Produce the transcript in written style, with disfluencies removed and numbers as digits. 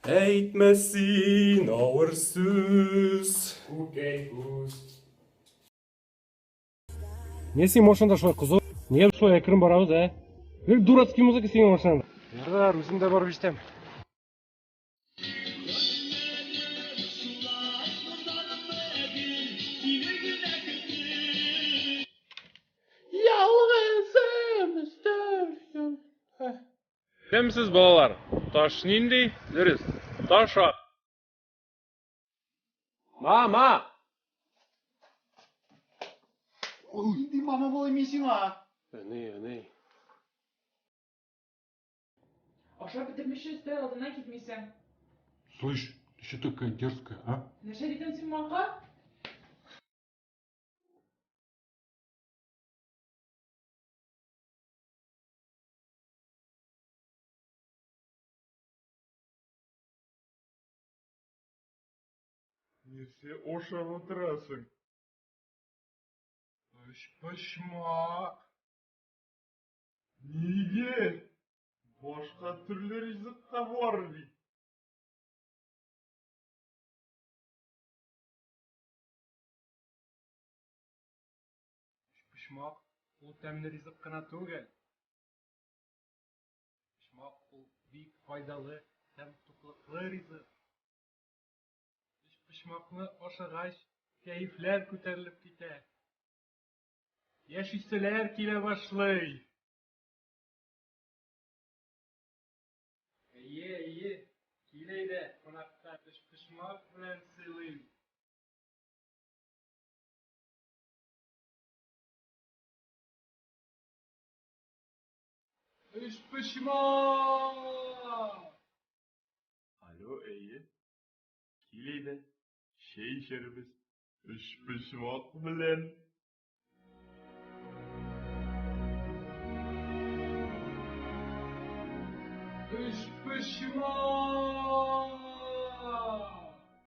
Әйтмәсин авыр сүз. Күкәй күз. Не син машинада шулай кызу? Не шулай әкрен барабыз, ә? Бер дурацкий музыка синең машинада. Ярар, үзем дә барып җитәм. Білемсіз балалар, таш нинди? Дөрес, таш ак. Мама! Инди мама болай мен сиңа. Әни. Ашап бетермешсең, өстәл алдынан китмисең. Слышь, ты что такая дерзкая, а? Нәрсә дидең син маңка? Нәрсе ошап отырасың? Пашмак. Неге? Башка түрлі ризық та бар бит. Пашмак, ул тәмле ризык кына түгел. Пашмак, ул бик файдалы һәм туклыклы ризык. Пашмакны ашагач, кәефләр күтәрелеп китә. Яшиселәр килә башлый. Ие, килә иде, кунакта пашмак белән сыйлыйм. Пашмак! Алло, килә иде. Чәй эчәрбез. Пашмак белән. Пашмак!